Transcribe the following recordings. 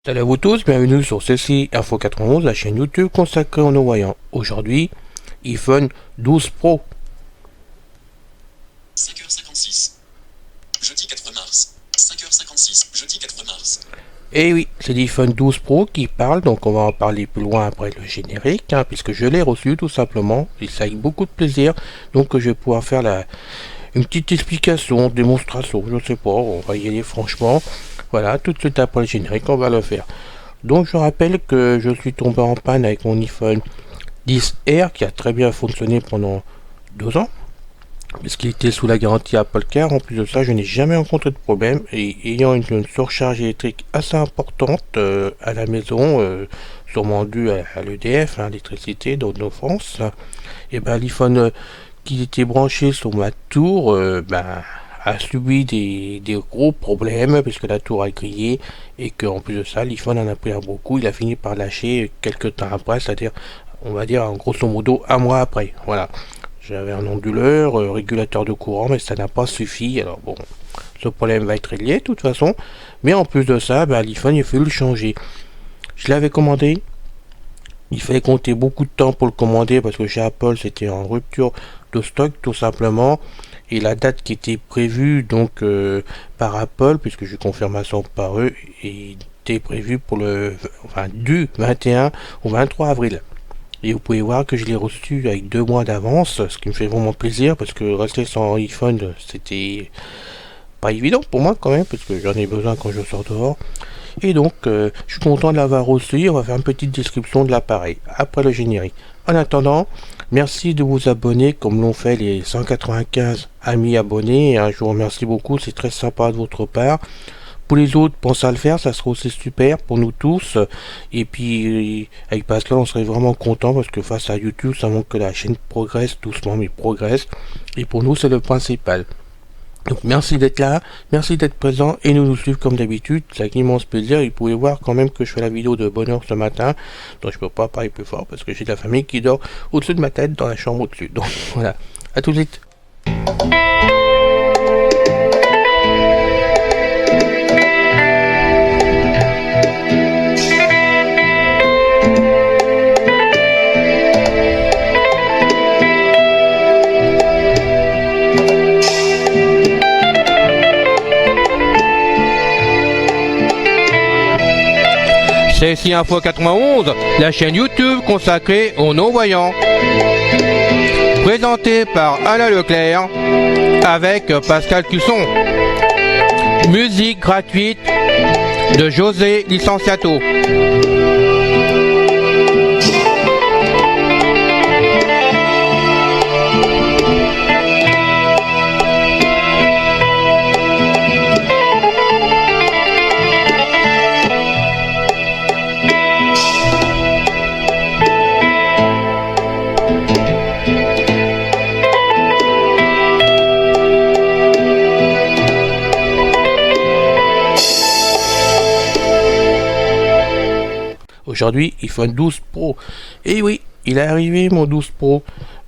Salut à vous tous, bienvenue sur CC Info 91, la chaîne YouTube consacrée aux non-voyants. Aujourd'hui, iPhone 12 Pro. 5h56, jeudi 4 mars. 5h56, jeudi 4 mars. Et oui, c'est l'iPhone 12 Pro qui parle, donc on va en parler plus loin après le générique, puisque je l'ai reçu tout simplement, et ça avec beaucoup de plaisir, donc je vais pouvoir faire une petite explication, démonstration, je sais pas, on va y aller franchement. Voilà, tout de suite après le générique, on va le faire. Donc je rappelle que je suis tombé en panne avec mon iPhone 10R qui a très bien fonctionné pendant 2 ans, puisqu'il était sous la garantie Apple Care. En plus de ça, je n'ai jamais rencontré de problème, et ayant une surcharge électrique assez importante à la maison, sûrement due à l'EDF, l'électricité de France, et ben l'iPhone qui était branché sur ma tour a subi des gros problèmes puisque la tour a grillé, et qu'en plus de ça l'iPhone en a pris un gros coup. Il a fini par lâcher quelques temps après, c'est-à-dire on va dire en grosso modo un mois après. Voilà, j'avais un onduleur, régulateur de courant, mais ça n'a pas suffi. Alors bon, ce problème va être réglé de toute façon, mais en plus de ça, l'iPhone il a fallu le changer. Je l'avais commandé, il fallait compter beaucoup de temps pour le commander parce que chez Apple c'était en rupture de stock tout simplement, et la date qui était prévue donc par Apple, puisque j'ai confirmation par eux, était prévue pour du 21 au 23 avril. Et vous pouvez voir que je l'ai reçu avec 2 mois d'avance, ce qui me fait vraiment plaisir parce que rester sans iPhone c'était pas évident pour moi quand même, parce que j'en ai besoin quand je sors dehors. Et donc, je suis content de l'avoir reçu. On va faire une petite description de l'appareil après le générique. En attendant, merci de vous abonner comme l'ont fait les 195 amis abonnés. Je vous remercie beaucoup, c'est très sympa de votre part. Pour les autres, pensez à le faire, ça sera aussi super pour nous tous. Et puis, avec Pascal, on serait vraiment content parce que face à YouTube, ça montre que la chaîne progresse doucement, mais progresse. Et pour nous, c'est le principal. Donc merci d'être là, merci d'être présent et nous suivre comme d'habitude, c'est avec immense plaisir. Et vous pouvez voir quand même que je fais la vidéo de bonne heure ce matin, donc je peux pas parler plus fort parce que j'ai de la famille qui dort au-dessus de ma tête dans la chambre au-dessus. Donc voilà, à tout de suite. C'est CC Info 91, la chaîne YouTube consacrée aux non-voyants. Présentée par Alain Leclerc avec Pascal Cusson. Musique gratuite de José Licenciato. Aujourd'hui, iPhone 12 Pro. Et oui, il est arrivé mon 12 Pro.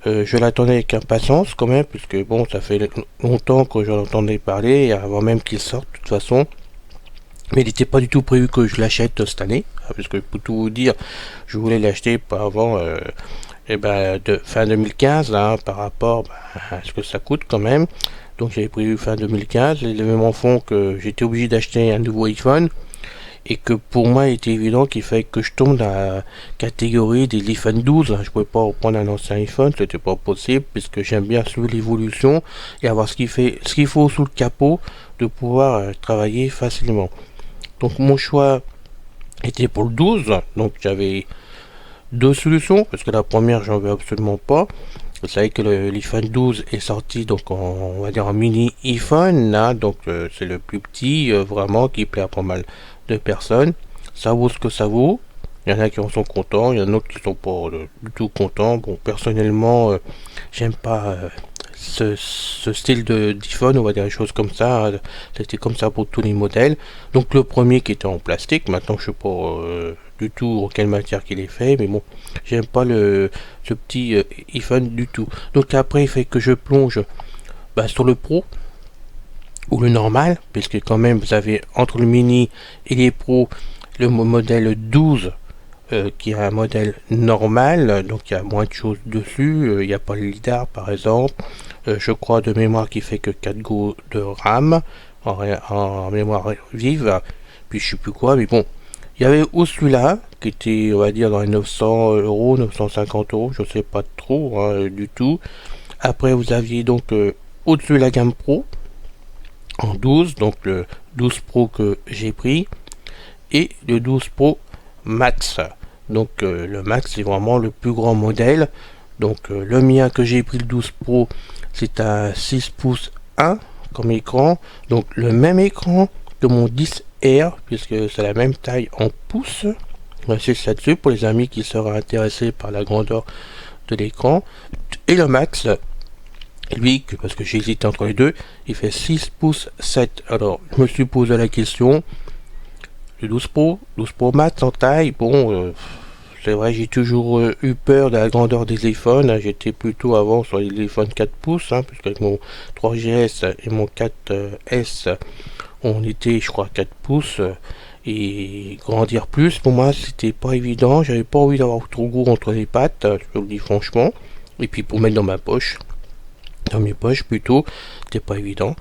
Je l'attendais avec impatience quand même, puisque bon, ça fait longtemps que j'en entendais parler, avant même qu'il sorte de toute façon. Mais il n'était pas du tout prévu que je l'achète cette année, parce que pour tout vous dire, je voulais l'acheter pas avant de fin 2015, par rapport à ce que ça coûte quand même. Donc j'avais prévu fin 2015. Les événements font que j'étais obligé d'acheter un nouveau iPhone, et que pour moi il était évident qu'il fallait que je tombe dans la catégorie des iPhone 12. Je pouvais pas reprendre un ancien iPhone, c'était pas possible, puisque j'aime bien suivre l'évolution et avoir ce qu'il faut sous le capot, de pouvoir travailler facilement. Donc mon choix était pour le 12, donc j'avais 2 solutions, parce que la première j'en veux absolument pas. Vous savez que l'iPhone 12 est sorti donc on va dire en mini iPhone, donc c'est le plus petit vraiment, qui plaît à pas mal de personnes. Ça vaut ce que ça vaut. Il y en a qui en sont contents, il y en a d'autres qui sont pas du tout contents. Bon, personnellement, j'aime pas ce style d'iPhone, on va dire des choses comme ça. C'était comme ça pour tous les modèles. Donc le premier qui était en plastique, maintenant je sais pas du tout en quelle matière qu'il est fait, mais bon, j'aime pas ce petit iPhone du tout. Donc après il fait que je plonge sur le Pro ou le normal, puisque quand même vous avez entre le mini et les Pro le modèle 12 qui est un modèle normal, donc il y a moins de choses dessus, il n'y a pas le lidar par exemple, je crois de mémoire qui fait que 4 Go de RAM en mémoire vive, puis je sais plus quoi, mais bon, il y avait aussi celui-là qui était on va dire dans les 900 euros, 950 euros, je sais pas trop du tout. Après vous aviez donc au-dessus de la gamme Pro en 12, donc le 12 Pro que j'ai pris et le 12 Pro Max. Donc le Max c'est vraiment le plus grand modèle. Donc le mien que j'ai pris le 12 Pro c'est un 6 pouces 1 comme écran. Donc le même écran que mon 10R puisque c'est la même taille en pouces. J'insiste là-dessus pour les amis qui seraient intéressés par la grandeur de l'écran. Et le Max, lui, parce que j'hésite entre les deux, il fait 6 pouces 7. Alors je me suis posé la question. Le 12 Pro Max en taille, bon, c'est vrai, j'ai toujours eu peur de la grandeur des iPhones. J'étais plutôt avant sur les téléphones 4 pouces, puisque avec mon 3GS et mon 4S, on était, je crois, 4 pouces. Et grandir plus, pour moi, c'était pas évident. J'avais pas envie d'avoir trop gros entre les pattes, je vous le dis franchement. Et puis pour mettre dans ma poche, dans mes poches plutôt, c'était pas évident.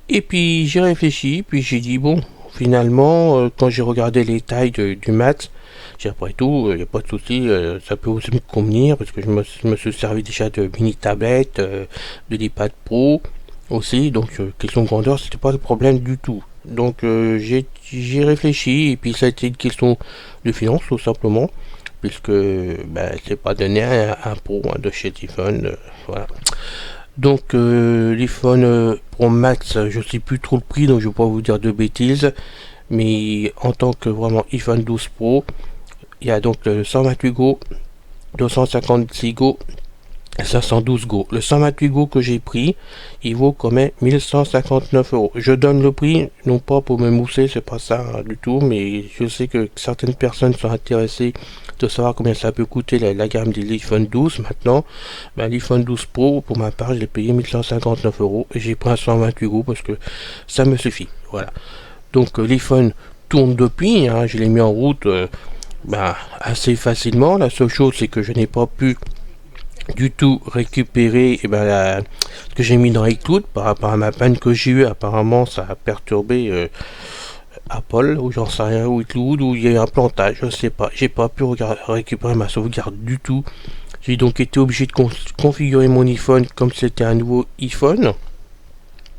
Et puis j'ai réfléchi, puis j'ai dit, bon, finalement, quand j'ai regardé les tailles du Max, j'ai après tout, il n'y a pas de souci, ça peut aussi me convenir parce que je me suis servi déjà de mini tablette, de l'iPad Pro aussi, donc question de grandeur, c'était pas le problème du tout. Donc j'ai réfléchi et puis ça a été une question de finance tout simplement, puisque c'est pas donné un Pro de chez iPhone, voilà. Donc l'iPhone Pro Max, je sais plus trop le prix, donc je vais pas vous dire de bêtises, mais en tant que vraiment iPhone 12 Pro, il y a donc le 128 Go, 256 Go, 512 Go. Le 128 Go que j'ai pris, il vaut quand même 1159 euros. Je donne le prix, non pas pour me mousser, c'est pas ça du tout, mais je sais que certaines personnes sont intéressées de savoir combien ça peut coûter la gamme des iPhone 12 maintenant. L'iPhone 12 Pro, pour ma part, je l'ai payé 1159 euros et j'ai pris un 128 Go parce que ça me suffit. Voilà. Donc l'iPhone tourne depuis, je l'ai mis en route assez facilement. La seule chose, c'est que je n'ai pas pu du tout récupérer ce que j'ai mis dans iCloud par rapport à ma panne que j'ai eue. Apparemment ça a perturbé Apple ou j'en sais rien, ou iCloud, ou il y a eu un plantage, je sais pas. J'ai pas pu récupérer ma sauvegarde du tout. J'ai donc été obligé de configurer mon iPhone comme c'était un nouveau iPhone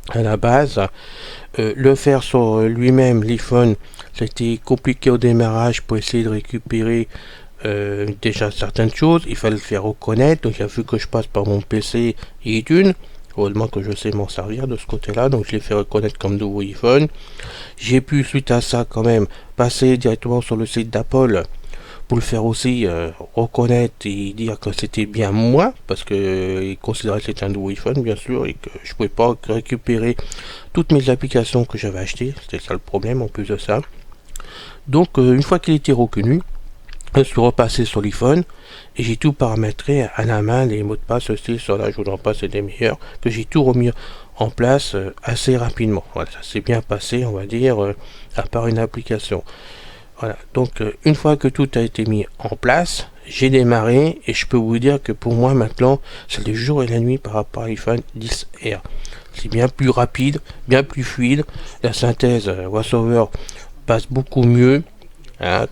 à la base. Le faire sur lui-même, l'iPhone, c'était compliqué au démarrage pour essayer de récupérer déjà certaines choses. Il fallait le faire reconnaître, donc il a fallu que je passe par mon PC et iTunes. Heureusement que je sais m'en servir de ce côté-là, donc je l'ai fait reconnaître comme nouveau iPhone. J'ai pu suite à ça quand même passer directement sur le site d'Apple pour le faire aussi reconnaître et dire que c'était bien moi, parce que il considérait que c'était un nouveau iPhone bien sûr et que je pouvais pas récupérer toutes mes applications que j'avais achetées. C'était ça le problème en plus de ça. Donc une fois qu'il était reconnu, je suis repassé sur l'iPhone et j'ai tout paramétré à la main, les mots de passe aussi, sur là je vous en passe, c'est des meilleurs, que j'ai tout remis en place assez rapidement. Voilà, ça s'est bien passé, on va dire, à part une application. Voilà, donc une fois que tout a été mis en place, j'ai démarré et je peux vous dire que pour moi maintenant, c'est le jour et la nuit par rapport à l'iPhone 10R. C'est bien plus rapide, bien plus fluide, la synthèse VoiceOver passe beaucoup mieux.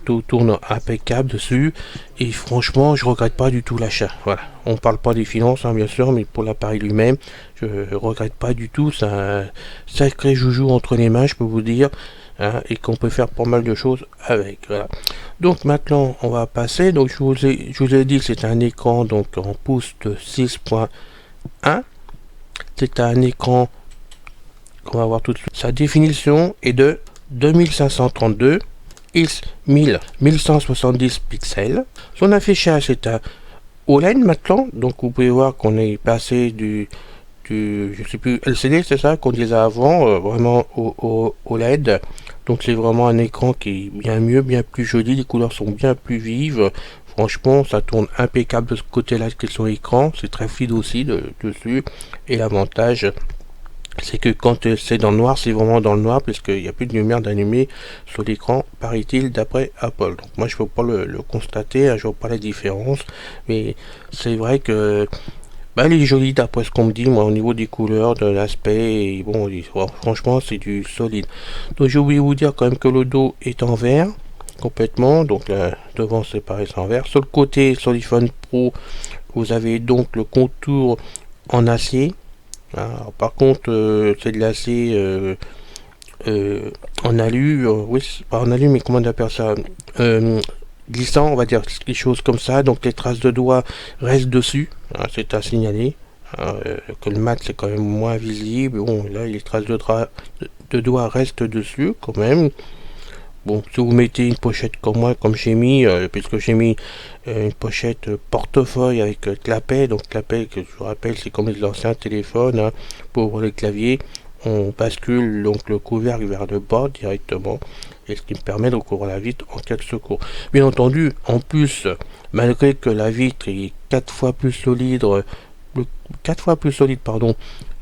Tout tourne impeccable dessus et franchement je regrette pas du tout l'achat. Voilà, on parle pas des finances bien sûr, mais pour l'appareil lui-même je regrette pas du tout. C'est un sacré joujou entre les mains, je peux vous dire, et qu'on peut faire pas mal de choses avec. Voilà. Donc maintenant on va passer, donc je vous ai dit que c'est un écran donc en pouce de 6.1. C'est un écran qu'on va voir tout de suite. Sa définition est de 2532 x 1170 pixels. Son affichage est un OLED maintenant, donc vous pouvez voir qu'on est passé du je sais plus LCD, c'est ça qu'on disait avant, vraiment au OLED. Donc c'est vraiment un écran qui est bien mieux, bien plus joli, les couleurs sont bien plus vives. Franchement, ça tourne impeccable de ce côté-là que sur l'écran, c'est très fluide aussi dessus. Et l'avantage, c'est que quand c'est dans le noir, c'est vraiment dans le noir, puisqu'il n'y a plus de lumière d'allumée sur l'écran, paraît-il, d'après Apple. Donc moi je ne peux pas le constater, je ne vois pas la différence, mais c'est vrai que elle est jolie d'après ce qu'on me dit, moi, au niveau des couleurs, de l'aspect, et bon, franchement, c'est du solide. Donc j'ai oublié de vous dire quand même que le dos est en verre, complètement, donc là, devant c'est pareil, c'est en verre. Sur le côté, sur l'iPhone Pro, vous avez donc le contour en acier. Alors, par contre, c'est de l'acier en alu, oui, pas en alu, mais comment on appelle ça, glissant, on va dire quelque chose comme ça. Donc les traces de doigts restent dessus, hein, c'est à signaler. Que le mat c'est quand même moins visible. Bon, là les traces de doigts restent dessus quand même. Bon, si vous mettez une pochette comme moi, comme j'ai mis, puisque j'ai mis une pochette portefeuille avec clapet, donc clapet que je vous rappelle c'est comme les anciens téléphones, hein, pour ouvrir les claviers, on bascule donc le couvercle vers le bas directement, et ce qui me permet de couvrir la vitre en cas de secours. Bien entendu, en plus, malgré que la vitre est 4 fois plus solide,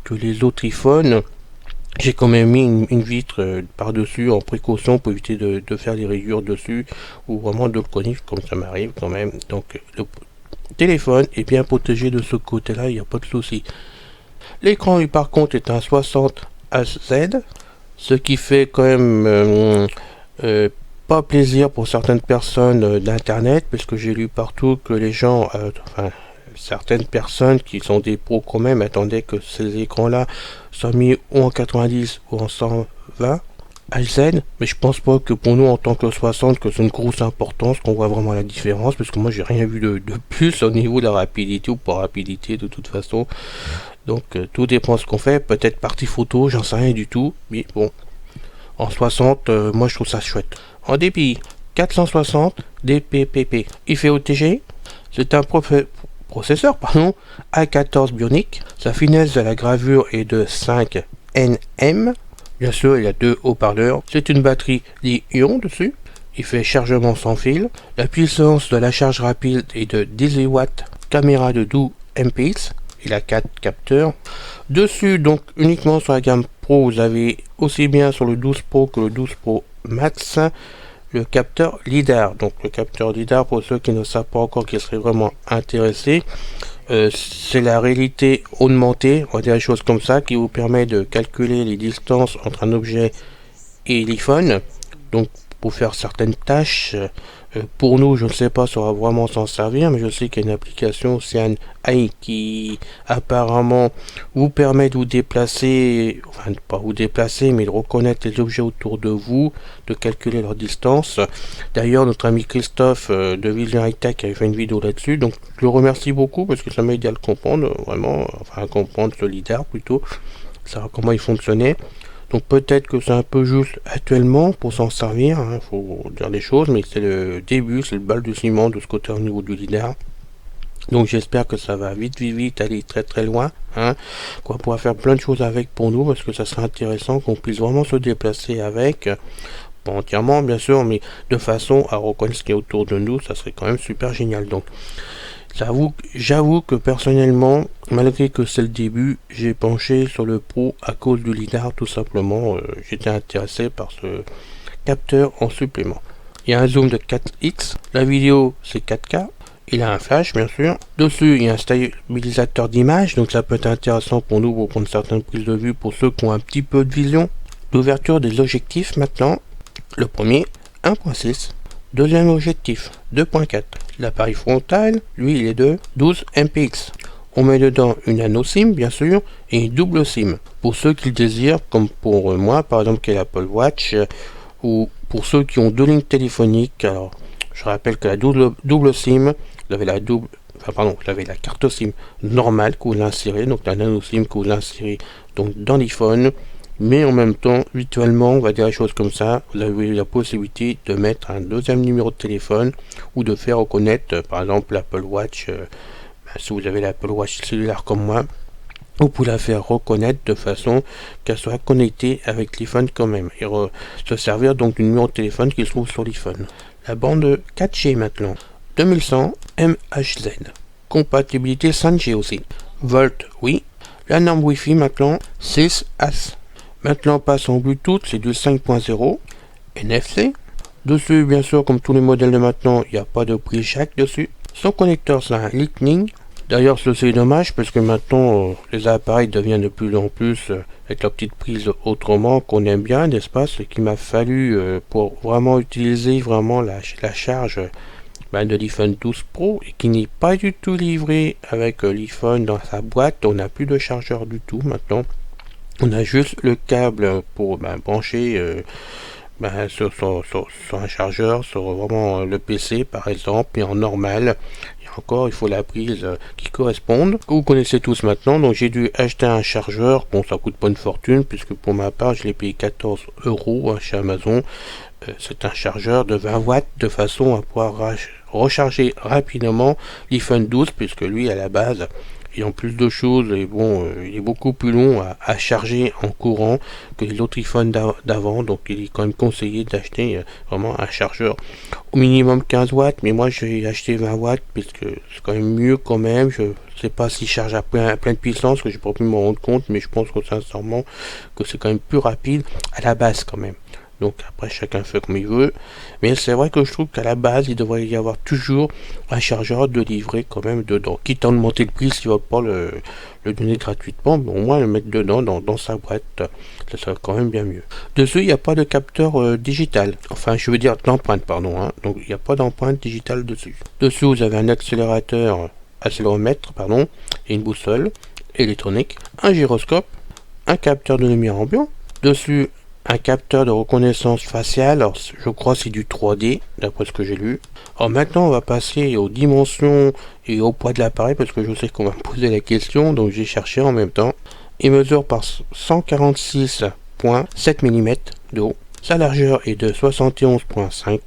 que les autres iPhones, j'ai quand même mis une vitre par-dessus en précaution pour éviter de faire des rayures dessus ou vraiment de le cogner comme ça m'arrive quand même. Donc le téléphone est bien protégé de ce côté-là, il n'y a pas de souci. L'écran lui par contre est un 60 Hz, ce qui fait quand même pas plaisir pour certaines personnes d'internet, parce que j'ai lu partout que les gens, certaines personnes qui sont des pros quand même attendaient que ces écrans-là soient mis ou en 90 ou en 120 Hz, mais je pense pas que pour nous en tant que 60 que c'est une grosse importance qu'on voit vraiment la différence, parce que moi j'ai rien vu de plus au niveau de la rapidité ou pas rapidité de toute façon. Donc tout dépend de ce qu'on fait, peut-être partie photo, j'en sais rien du tout, mais bon, en 60, moi je trouve ça chouette. En débit 460 DPPP, il fait OTG, c'est un processeur A14 Bionic, sa finesse de la gravure est de 5 nm, bien sûr il y a 2 haut-parleurs, c'est une batterie Li-ion dessus, il fait chargement sans fil, la puissance de la charge rapide est de 18 watts, caméra de 12 mps, il a 4 capteurs. Dessus, donc uniquement sur la gamme Pro, vous avez aussi bien sur le 12 Pro que le 12 Pro Max le capteur LiDAR. Donc le capteur LiDAR, pour ceux qui ne savent pas encore, qui seraient vraiment intéressés, c'est la réalité augmentée, on va dire des choses comme ça, qui vous permet de calculer les distances entre un objet et l'iPhone. Donc pour faire certaines tâches, pour nous, je ne sais pas si on va vraiment s'en servir, mais je sais qu'il y a une application Ocean AI qui apparemment vous permet de vous déplacer, enfin pas vous déplacer, mais de reconnaître les objets autour de vous, de calculer leur distance. D'ailleurs, notre ami Christophe de Vision High Tech avait fait une vidéo là-dessus, donc je le remercie beaucoup parce que ça m'a aidé à le comprendre, vraiment, enfin à comprendre ce LiDAR plutôt, savoir comment il fonctionnait. Donc peut-être que c'est un peu juste actuellement pour s'en servir, hein, faut dire les choses, mais c'est le début, c'est le balbutiement de ce côté au niveau du LiDAR. Donc j'espère que ça va vite aller très très loin, hein, qu'on pourra faire plein de choses avec pour nous, parce que ça serait intéressant qu'on puisse vraiment se déplacer avec, pas entièrement bien sûr, mais de façon à reconnaître ce qui est autour de nous, ça serait quand même super génial. Donc j'avoue que personnellement, malgré que c'est le début, j'ai penché sur le Pro à cause du LiDAR tout simplement. J'étais intéressé par ce capteur en supplément. Il y a un zoom de 4x, la vidéo c'est 4K, il a un flash bien sûr. Dessus il y a un stabilisateur d'image, donc ça peut être intéressant pour nous pour prendre certaines prises de vue pour ceux qui ont un petit peu de vision. L'ouverture des objectifs maintenant, le premier 1.6. Deuxième objectif, 2.4. L'appareil frontal, lui, il est de 12 mpx. On met dedans une nano SIM, bien sûr, et une double SIM. Pour ceux qui le désirent, comme pour moi, par exemple, qui est l'Apple Watch, ou pour ceux qui ont deux lignes téléphoniques. Alors, je rappelle que la double SIM, vous avez la carte SIM normale que vous l'insérez, donc la nano SIM que vous l'insérez donc dans l'iPhone. Mais en même temps, virtuellement, on va dire des choses comme ça, vous avez la possibilité de mettre un deuxième numéro de téléphone ou de faire reconnaître, par exemple, l'Apple Watch, si vous avez l'Apple Watch cellulaire comme moi, vous pouvez la faire reconnaître de façon qu'elle soit connectée avec l'iPhone quand même, et se servir donc du numéro de téléphone qui se trouve sur l'iPhone. La bande 4G maintenant, 2100 MHz, compatibilité 5G aussi, Volt oui. La norme Wi-Fi maintenant 6As. Maintenant passe en Bluetooth, c'est du 5.0 NFC. Dessus, bien sûr, comme tous les modèles de maintenant, il n'y a pas de prise jack dessus. Son connecteur, c'est un Lightning. D'ailleurs, c'est dommage parce que maintenant, les appareils deviennent de plus en plus avec la petite prise autrement qu'on aime bien, n'est-ce pas? Ce qu'il m'a fallu pour vraiment utiliser vraiment la charge de l'iPhone 12 Pro et qui n'est pas du tout livré avec l'iPhone dans sa boîte. On n'a plus de chargeur du tout maintenant. On a juste le câble pour brancher sur un chargeur, sur vraiment le PC par exemple, et en normal. Et encore, il faut la prise qui corresponde. Vous connaissez tous maintenant, donc j'ai dû acheter un chargeur. Bon, ça coûte pas une fortune, puisque pour ma part, je l'ai payé 14 euros chez Amazon. C'est un chargeur de 20 watts de façon à pouvoir recharger rapidement l'iPhone 12, puisque lui, à la base, et en plus de choses, et bon, il est beaucoup plus long à charger en courant que les autres iPhones d'avant, donc il est quand même conseillé d'acheter vraiment un chargeur au minimum 15 watts, mais moi j'ai acheté 20 watts puisque c'est quand même mieux quand même. Je sais pas s'il charge à plein de puissance, que j'ai pas pu me rendre compte, mais je pense que sincèrement que c'est quand même plus rapide à la base quand même. Donc après chacun fait comme il veut, mais c'est vrai que je trouve qu'à la base il devrait y avoir toujours un chargeur de livret quand même dedans, quitte à augmenter le prix s'il ne va pas le donner gratuitement, mais au moins le mettre dedans dans sa boîte, ça serait quand même bien mieux. Dessus il n'y a pas de capteur digital, enfin je veux dire d'empreinte pardon, donc il n'y a pas d'empreinte digitale dessus. Dessus vous avez un accéléromètre et une boussole électronique, un gyroscope, un capteur de lumière ambiant, dessus un capteur de reconnaissance faciale, alors je crois que c'est du 3D d'après ce que j'ai lu. Alors maintenant on va passer aux dimensions et au poids de l'appareil parce que je sais qu'on va me poser la question, donc j'ai cherché en même temps. Il mesure par 146,7 mm de haut, sa largeur est de 71,5,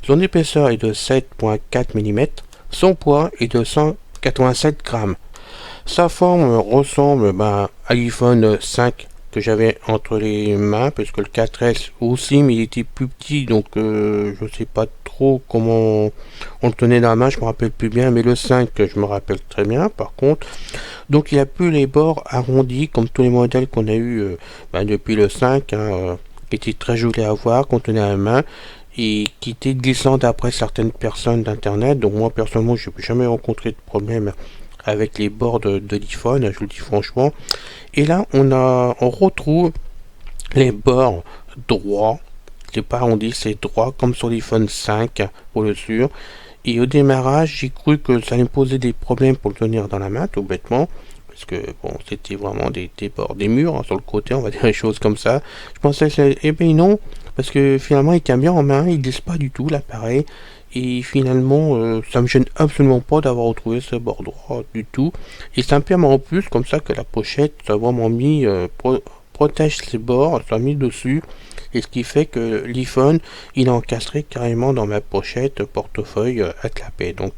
son épaisseur est de 7,4 mm, son poids est de 187 grammes. Sa forme ressemble à l'iPhone 5 que j'avais entre les mains, parce que le 4S aussi, mais il était plus petit, donc je sais pas trop comment on le tenait dans la main, je me rappelle plus bien, mais le 5 je me rappelle très bien par contre. Donc il a plus les bords arrondis comme tous les modèles qu'on a eu depuis le 5, qui était très joli à voir, qu'on tenait à la main et qui était glissant d'après certaines personnes d'internet. Donc moi personnellement je n'ai jamais rencontré de problème avec les bords de l'iPhone, je le dis franchement. Et là, on retrouve les bords droits. C'est pas arrondi, c'est droit, comme sur l'iPhone 5, pour le sûr. Et au démarrage, j'ai cru que ça allait me poser des problèmes pour le tenir dans la main, tout bêtement. Parce que, bon, c'était vraiment des bords, des murs, sur le côté, on va dire des choses comme ça. Je pensais que eh bien non, parce que finalement, il tient bien en main, il glisse pas du tout, l'appareil. Et finalement, ça me gêne absolument pas d'avoir retrouvé ce bord droit du tout. Et ça me permet en plus, comme ça, que la pochette soit vraiment mis, protège ses bords, soit mis dessus. Et ce qui fait que l'iPhone, il est encastré carrément dans ma pochette portefeuille à clapet. Donc,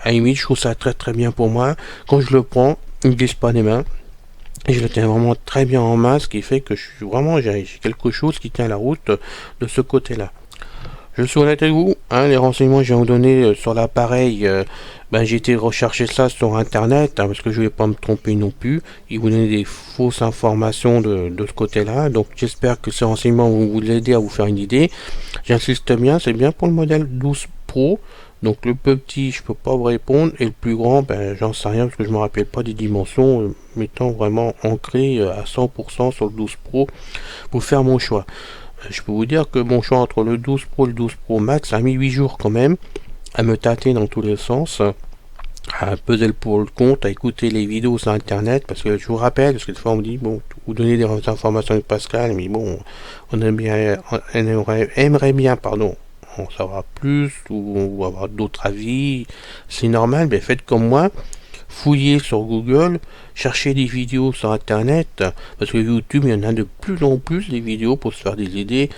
à la limite, je trouve ça très très bien pour moi. Quand je le prends, il ne glisse pas les mains. Et je le tiens vraiment très bien en main, ce qui fait que j'ai quelque chose qui tient la route de ce côté-là. Je suis honnête avec vous, les renseignements que je vais vous donner sur l'appareil, j'ai été rechercher ça sur internet, parce que je ne vais pas me tromper non plus, et vous donner des fausses informations de ce côté-là, donc j'espère que ces renseignements vont vous aider à vous faire une idée. J'insiste bien, c'est bien pour le modèle 12 Pro, donc le petit je peux pas vous répondre, et le plus grand, j'en sais rien, parce que je me rappelle pas des dimensions, m'étant vraiment ancré à 100% sur le 12 Pro, pour faire mon choix. Je peux vous dire que mon choix entre le 12 Pro et le 12 Pro Max a mis 8 jours quand même à me tâter dans tous les sens, à peser le pour le contre, à écouter les vidéos sur internet, parce que je vous rappelle, parce que des fois on me dit, bon, vous donnez des informations de Pascal, mais bon, on aimerait bien en savoir plus, ou avoir d'autres avis, c'est normal, mais faites comme moi. Fouillez sur Google, cherchez des vidéos sur internet, parce que YouTube il y en a de plus en plus des vidéos pour se faire des idées,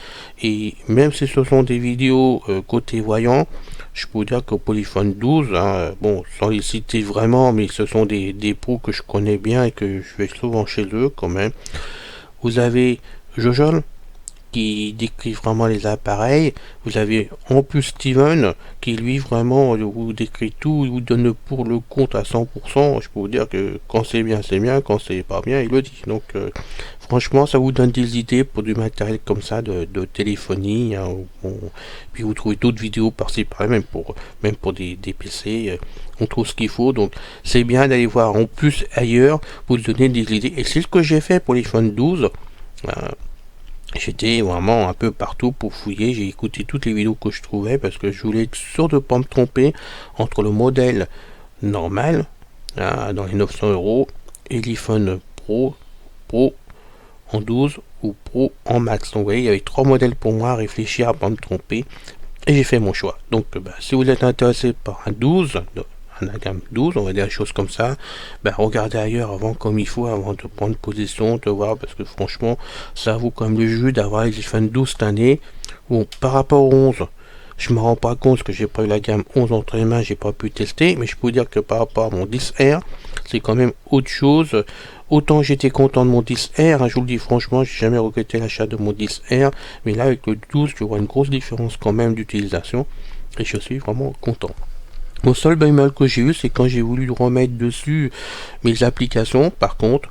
et même si ce sont des vidéos côté voyant, je peux vous dire que pour l'iPhone 12, sans les citer vraiment, mais ce sont des pros que je connais bien et que je vais souvent chez eux quand même. Vous avez Jojol, qui décrit vraiment les appareils. Vous avez en plus Steven qui lui vraiment vous décrit tout, il vous donne pour le compte à 100%. Je peux vous dire que quand c'est bien, quand c'est pas bien, il le dit. Donc franchement, ça vous donne des idées pour du matériel comme ça de téléphonie. Hein, puis vous trouvez d'autres vidéos par-ci par-là, même pour des PC. On trouve ce qu'il faut. Donc c'est bien d'aller voir en plus ailleurs pour vous donner des idées. Et c'est ce que j'ai fait pour l'iPhone 12. J'étais vraiment un peu partout pour fouiller, j'ai écouté toutes les vidéos que je trouvais parce que je voulais être sûr de ne pas me tromper entre le modèle normal, dans les 900 € et l'iPhone Pro en 12 ou Pro en Max. Donc vous voyez, il y avait 3 modèles pour moi à réfléchir, à pas me tromper, et j'ai fait mon choix. Donc si vous êtes intéressé par un 12, la gamme 12, on va dire des choses comme ça, regardez ailleurs avant comme il faut, avant de prendre position, de voir, parce que franchement, ça vaut comme le jeu d'avoir les iPhone 12 cette année. Bon, par rapport au 11, je me rends pas compte que j'ai pas eu la gamme 11 entre les mains, j'ai pas pu tester, mais je peux vous dire que par rapport à mon 10R, c'est quand même autre chose. Autant j'étais content de mon 10R, je vous le dis franchement, j'ai jamais regretté l'achat de mon 10R, mais là avec le 12, je vois une grosse différence quand même d'utilisation, et je suis vraiment content. Mon seul bémol que j'ai eu, c'est quand j'ai voulu remettre dessus mes applications. Par contre,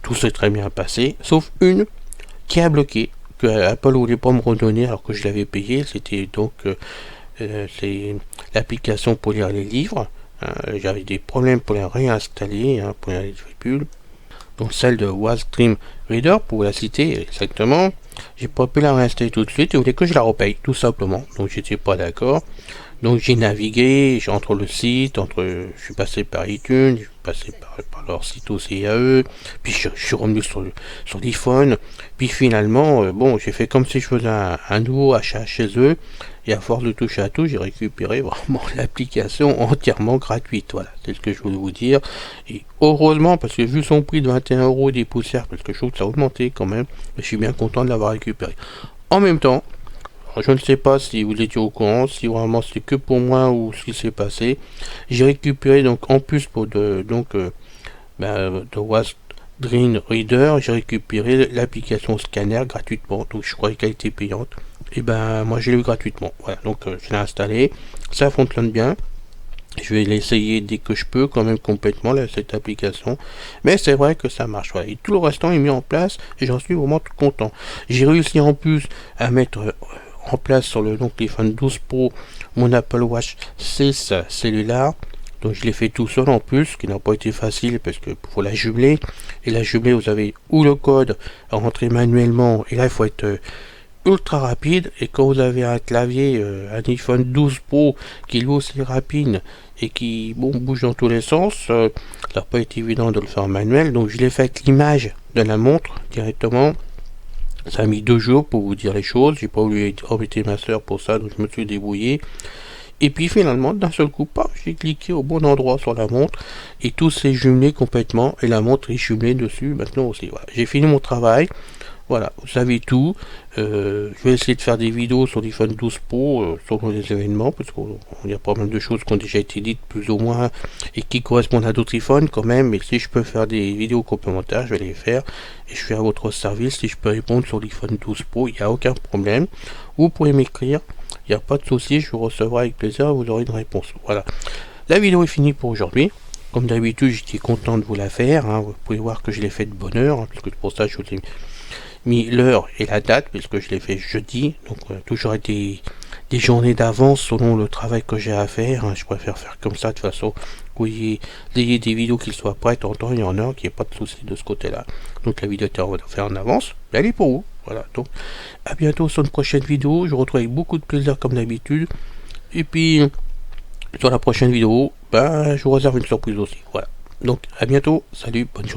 tout s'est très bien passé, sauf une qui a bloqué, que Apple voulait pas me redonner alors que je l'avais payé. C'était donc c'est l'application pour lire les livres. J'avais des problèmes pour la réinstaller, pour la véhicule. Donc celle de Wildstream Reader, pour la citer exactement. J'ai pas pu la réinstaller tout de suite, ils voulaient que je la repaye, tout simplement. Donc j'étais pas d'accord. Donc j'ai navigué entre le site, je suis passé par iTunes, je suis passé par leur site aussi à eux, puis je suis revenu sur l'iPhone, puis finalement, j'ai fait comme si je faisais un nouveau achat chez eux, et à force de toucher à tout, j'ai récupéré vraiment l'application entièrement gratuite. Voilà, c'est ce que je voulais vous dire. Et heureusement, parce que vu son prix de 21 € des poussières, parce que je trouve que ça a augmenté quand même, je suis bien content de l'avoir récupéré. En même temps, je ne sais pas si vous étiez au courant, si vraiment c'est que pour moi ou ce qui s'est passé. J'ai récupéré donc en plus de Wildstream Reader, j'ai récupéré l'application scanner gratuitement. Donc je croyais qu'elle était payante. Et moi je l'ai eu gratuitement. Voilà, donc je l'ai installé. Ça fonctionne bien. Je vais l'essayer dès que je peux, quand même complètement cette application. Mais c'est vrai que ça marche. Voilà. Et tout le restant est mis en place et j'en suis vraiment tout content. J'ai réussi en plus à mettre en place sur l'iPhone 12 Pro mon Apple Watch 6 cellulaire. Donc je l'ai fait tout seul en plus, ce qui n'a pas été facile parce que faut la jumeler. Et la jumeler, vous avez ou le code à rentrer manuellement, et là il faut être ultra rapide. Et quand vous avez un clavier, un iPhone 12 Pro qui est lui aussi rapide et qui bouge dans tous les sens, ça n'a pas été évident de le faire manuel. Donc je l'ai fait avec l'image de la montre directement. Ça a mis 2 jours pour vous dire les choses. J'ai pas voulu embêter ma soeur pour ça, donc je me suis débrouillé. Et puis finalement, d'un seul coup, j'ai cliqué au bon endroit sur la montre et tout s'est jumelé complètement. Et la montre est jumelée dessus maintenant aussi. Voilà. J'ai fini mon travail. Voilà, vous savez tout. Je vais essayer de faire des vidéos sur l'iPhone 12 Pro sur les événements, parce qu'il y a pas mal de choses qui ont déjà été dites plus ou moins et qui correspondent à d'autres iPhones quand même. Mais si je peux faire des vidéos complémentaires, je vais les faire et je suis à votre service. Si je peux répondre sur l'iPhone 12 Pro, il n'y a aucun problème. Vous pouvez m'écrire, il n'y a pas de souci, je vous recevrai avec plaisir, vous aurez une réponse. Voilà, la vidéo est finie pour aujourd'hui. Comme d'habitude, j'étais content de vous la faire. Vous pouvez voir que je l'ai fait de bonne heure, parce que pour ça, je vous ai mis l'heure et la date, puisque je l'ai fait jeudi. Donc, toujours des journées d'avance selon le travail que j'ai à faire. Je préfère faire comme ça, de façon que vous ayez des vidéos qui soient prêtes en temps et en heure, qu'il n'y ait pas de souci de ce côté-là. Donc, la vidéo est faite en avance, mais elle est pour vous. Voilà, donc, à bientôt sur une prochaine vidéo. Je vous retrouve avec beaucoup de plaisir, comme d'habitude. Et puis, sur la prochaine vidéo, je vous réserve une surprise aussi. Voilà. Donc, à bientôt. Salut, bonne journée.